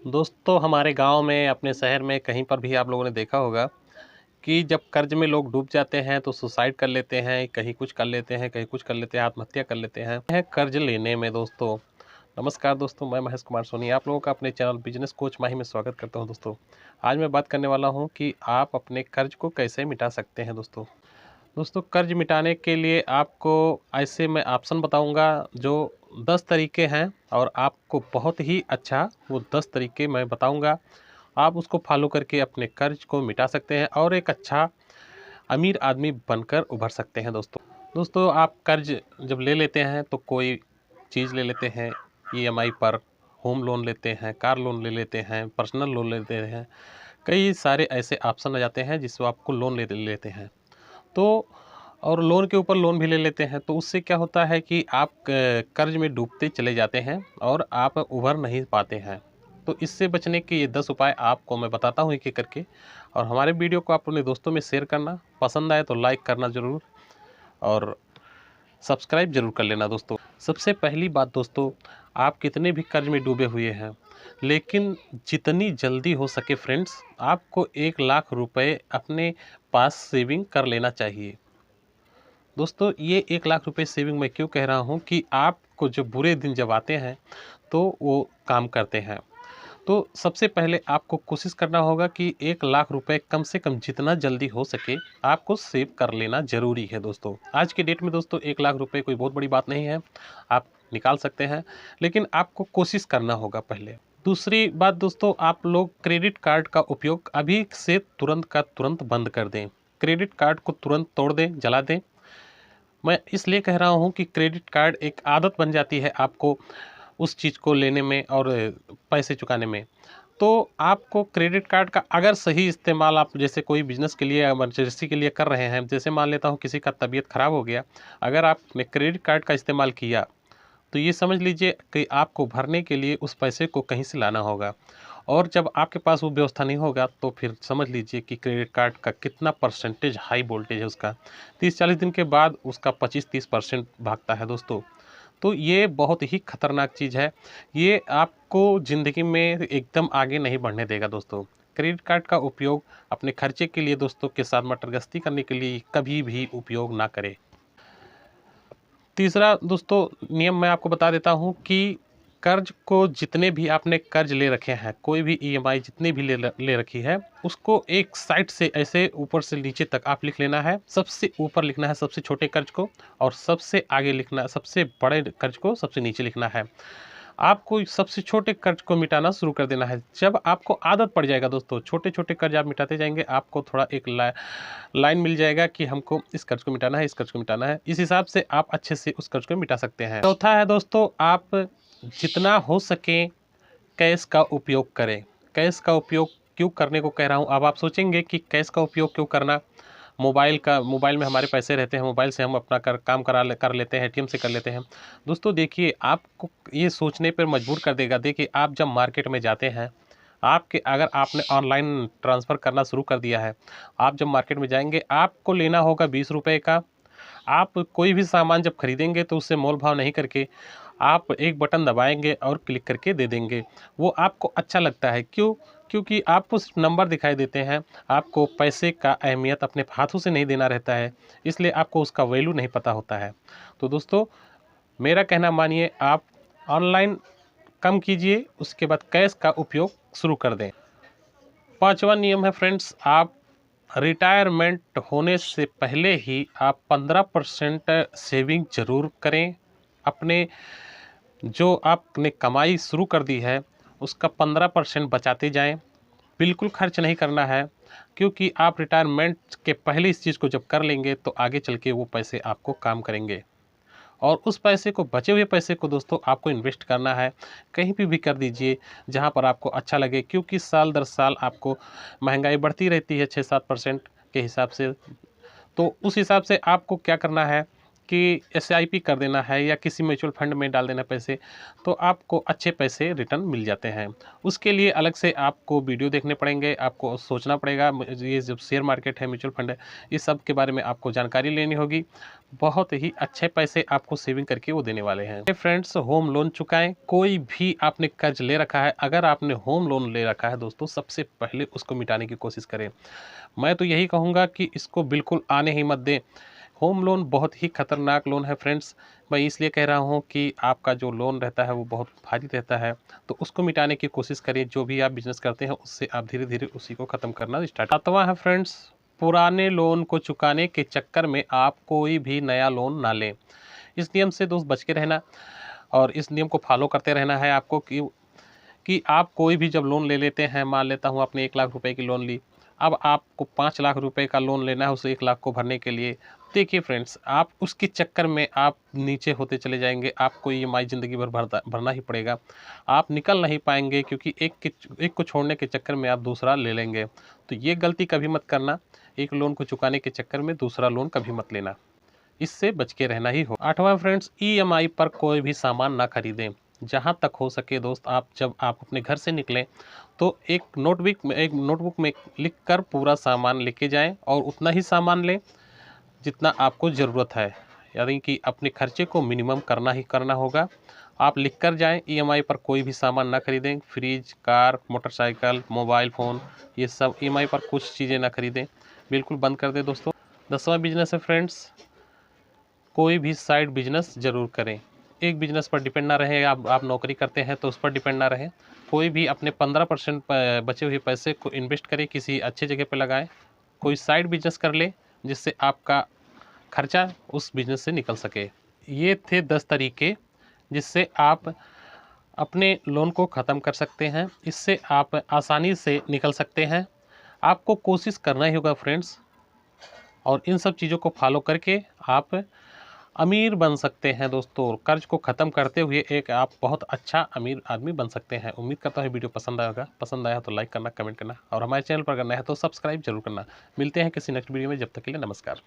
दोस्तों हमारे गांव में अपने शहर में कहीं पर भी आप लोगों ने देखा होगा कि जब कर्ज में लोग डूब जाते हैं तो सुसाइड कर लेते हैं, कहीं कुछ कर लेते हैं, कहीं कुछ कर लेते हैं, आत्महत्या कर लेते हैं कर्ज लेने में। दोस्तों नमस्कार दोस्तों, मैं महेश कुमार सोनी आप लोगों का अपने चैनल बिजनेस कोच माही में स्वागत करता हूं। दोस्तों आज मैं बात करने वाला हूं कि आप अपने कर्ज को कैसे मिटा सकते हैं। दोस्तों कर्ज मिटाने के लिए आपको ऐसे मैं ऑप्शन बताऊंगा जो 10 तरीके हैं और आपको बहुत ही अच्छा वो 10 तरीके मैं बताऊंगा। आप उसको फॉलो करके अपने कर्ज को मिटा सकते हैं और एक अच्छा अमीर आदमी बनकर उभर सकते हैं। दोस्तों आप कर्ज जब ले लेते हैं तो कोई चीज़ ले लेते हैं ईएमआई पर, होम लोन लेते हैं, कार लोन ले लेते हैं, पर्सनल लोन लेते हैं, कई सारे ऐसे ऑप्शन आ जाते हैं जिससे आपको लोन ले लेते हैं। तो और लोन के ऊपर लोन भी ले लेते हैं तो उससे क्या होता है कि आप कर्ज में डूबते चले जाते हैं और आप उभर नहीं पाते हैं। तो इससे बचने के ये 10 उपाय आपको मैं बताता हूँ एक-एक करके। और हमारे वीडियो को आप अपने दोस्तों में शेयर करना, पसंद आए तो लाइक करना ज़रूर और सब्सक्राइब ज़रूर कर लेना। दोस्तों सबसे पहली बात दोस्तों, आप कितने भी कर्ज में डूबे हुए हैं, लेकिन जितनी जल्दी हो सके फ्रेंड्स आपको 1 लाख रुपए अपने पास सेविंग कर लेना चाहिए। दोस्तों ये 1 लाख रुपए सेविंग मैं क्यों कह रहा हूँ कि आपको जो बुरे दिन जब आते हैं तो वो काम करते हैं। तो सबसे पहले आपको कोशिश करना होगा कि 1 लाख रुपए कम से कम जितना जल्दी हो सके आपको सेव कर लेना ज़रूरी है। दोस्तों आज के डेट में दोस्तों 1 लाख रुपए कोई बहुत बड़ी बात नहीं है, आप निकाल सकते हैं, लेकिन आपको कोशिश करना होगा पहले। दूसरी बात दोस्तों, आप लोग क्रेडिट कार्ड का उपयोग अभी से तुरंत का तुरंत बंद कर दें। क्रेडिट कार्ड को तुरंत तोड़ दें, जला दें। मैं इसलिए कह रहा हूँ कि क्रेडिट कार्ड एक आदत बन जाती है आपको उस चीज़ को लेने में और पैसे चुकाने में। तो आपको क्रेडिट कार्ड का अगर सही इस्तेमाल आप जैसे कोई बिज़नेस के लिए इमरजेंसी के लिए कर रहे हैं, जैसे मान लेता हूँ किसी का तबीयत ख़राब हो गया, अगर आपने क्रेडिट कार्ड का इस्तेमाल किया तो ये समझ लीजिए कि आपको भरने के लिए उस पैसे को कहीं से लाना होगा। और जब आपके पास वो व्यवस्था नहीं होगा तो फिर समझ लीजिए कि क्रेडिट कार्ड का कितना परसेंटेज हाई वोल्टेज है उसका, 30-40 दिन के बाद उसका 25-30% भागता है। दोस्तों तो ये बहुत ही खतरनाक चीज़ है, ये आपको ज़िंदगी में एकदम आगे नहीं बढ़ने देगा। दोस्तों क्रेडिट कार्ड का उपयोग अपने खर्चे के लिए दोस्तों के साथ मटरगश्ती करने के लिए कभी भी उपयोग ना करें। तीसरा दोस्तों नियम मैं आपको बता देता हूँ कि कर्ज को जितने भी आपने कर्ज ले रखे हैं, कोई भी ईएमआई जितनी भी ले रखी है, उसको एक साइड से ऐसे ऊपर से नीचे तक आप लिख लेना है। सबसे ऊपर लिखना है सबसे छोटे कर्ज को और सबसे आगे लिखना है सबसे बड़े कर्ज को सबसे नीचे लिखना है। आपको सबसे छोटे कर्ज को मिटाना शुरू कर देना है। जब आपको आदत पड़ जाएगा दोस्तों, छोटे छोटे कर्ज आप मिटाते जाएंगे, आपको थोड़ा एक लाइन मिल जाएगा कि हमको इस कर्ज को मिटाना है, इस कर्ज को मिटाना है। इस हिसाब से आप अच्छे से उस कर्ज को मिटा सकते हैं। चौथा है दोस्तों, आप जितना हो सके कैश का उपयोग करें। कैश का उपयोग क्यों करने को कह रहा हूँ, अब आप सोचेंगे कि कैश का उपयोग क्यों करना। मोबाइल में हमारे पैसे रहते हैं, मोबाइल से हम अपना काम कर लेते हैं, एटीएम से कर लेते हैं। दोस्तों देखिए आपको ये सोचने पर मजबूर कर देगा। देखिए आप जब मार्केट में जाते हैं, आपके अगर आपने ऑनलाइन ट्रांसफ़र करना शुरू कर दिया है, आप जब मार्केट में जाएंगे आपको लेना होगा 20 रुपये का। आप कोई भी सामान जब खरीदेंगे तो उससे मोल भाव नहीं करके आप एक बटन दबाएंगे और क्लिक करके दे देंगे। वो आपको अच्छा लगता है, क्यों? क्योंकि आपको सिर्फ नंबर दिखाई देते हैं, आपको पैसे का अहमियत अपने हाथों से नहीं देना रहता है, इसलिए आपको उसका वैल्यू नहीं पता होता है। तो दोस्तों मेरा कहना मानिए, आप ऑनलाइन कम कीजिए, उसके बाद कैश का उपयोग शुरू कर दें। पांचवा नियम है फ्रेंड्स, आप रिटायरमेंट होने से पहले ही आप 15% सेविंग ज़रूर करें। अपने जो आपने कमाई शुरू कर दी है उसका 15% बचाते जाएं। बिल्कुल खर्च नहीं करना है, क्योंकि आप रिटायरमेंट के पहले इस चीज़ को जब कर लेंगे तो आगे चल के वो पैसे आपको काम करेंगे। और उस पैसे को, बचे हुए पैसे को दोस्तों आपको इन्वेस्ट करना है। कहीं पे भी कर दीजिए जहाँ पर आपको अच्छा लगे, क्योंकि साल दर साल आपको महंगाई बढ़ती रहती है 6-7% के हिसाब से। तो उस हिसाब से आपको क्या करना है कि SIP कर देना है या किसी म्यूचुअल फंड में डाल देना पैसे, तो आपको अच्छे पैसे रिटर्न मिल जाते हैं। उसके लिए अलग से आपको वीडियो देखने पड़ेंगे, आपको सोचना पड़ेगा। ये जो शेयर मार्केट है, म्यूचुअल फंड है, इस सब के बारे में आपको जानकारी लेनी होगी। बहुत ही अच्छे पैसे आपको सेविंग करके वो देने वाले हैं। फ्रेंड्स, होम लोन चुकाएं। कोई भी आपने कर्ज ले रखा है, अगर आपने होम लोन ले रखा है दोस्तों, सबसे पहले उसको मिटाने की कोशिश करें। मैं तो यही कहूँगा कि इसको बिल्कुल आने ही मत दें। होम लोन बहुत ही खतरनाक लोन है फ्रेंड्स। मैं इसलिए कह रहा हूँ कि आपका जो लोन रहता है वो बहुत भारी रहता है, तो उसको मिटाने की कोशिश करिए। जो भी आप बिजनेस करते हैं उससे आप धीरे धीरे उसी को ख़त्म करना स्टार्ट। सातवां है फ्रेंड्स, पुराने लोन को चुकाने के चक्कर में आप कोई भी नया लोन ना लें। इस नियम से दोस्त बच के रहना और इस नियम को फॉलो करते रहना है आपको कि आप कोई भी जब लोन ले लेते हैं, मान लेता हूँ आपने 1 लाख रुपए की लोन ली, अब आपको 5 लाख रुपए का लोन लेना है उस 1 लाख को भरने के लिए। देखिए फ्रेंड्स, आप उसके चक्कर में आप नीचे होते चले जाएंगे, आपको EMI ज़िंदगी भर भरना ही पड़ेगा। आप निकल नहीं पाएंगे क्योंकि एक को छोड़ने के चक्कर में आप दूसरा ले लेंगे। तो ये गलती कभी मत करना, एक लोन को चुकाने के चक्कर में दूसरा लोन कभी मत लेना, इससे बच के रहना ही हो। 8वां फ्रेंड्स, EMI पर कोई भी सामान ना खरीदें। जहाँ तक हो सके दोस्त, जब आप अपने घर से निकलें तो एक नोटबुक में लिख कर पूरा सामान लेके जाएं और उतना ही सामान लें जितना आपको ज़रूरत है। यानी कि अपने खर्चे को मिनिमम करना ही करना होगा। आप लिख कर जाएँ, EMI पर कोई भी सामान ना खरीदें। Fridge, car, motorcycle, mobile phone, ये सब EMI पर कुछ चीज़ें ना खरीदें, बिल्कुल बंद कर दें दोस्तों। 10वां बिजनेस है फ्रेंड्स, कोई भी साइड बिजनेस ज़रूर करें। एक बिजनेस पर डिपेंड ना रहें। आप नौकरी करते हैं तो उस पर डिपेंड ना रहें। कोई भी अपने 15% बचे हुए पैसे को इन्वेस्ट करें, किसी अच्छी जगह पे लगाएं। कोई साइड बिजनेस कर ले जिससे आपका खर्चा उस बिजनेस से निकल सके। ये थे 10 तरीके जिससे आप अपने लोन को ख़त्म कर सकते हैं। इससे आप आसानी से निकल सकते हैं। आपको कोशिश करना ही होगा फ्रेंड्स, और इन सब चीज़ों को फॉलो करके आप अमीर बन सकते हैं दोस्तों। कर्ज को ख़त्म करते हुए एक आप बहुत अच्छा अमीर आदमी बन सकते हैं। उम्मीद करता हूँ वीडियो पसंद आएगा। पसंद आया तो लाइक करना, कमेंट करना और हमारे चैनल पर अगर नया है तो सब्सक्राइब जरूर करना। मिलते हैं किसी नेक्स्ट वीडियो में, जब तक के लिए नमस्कार।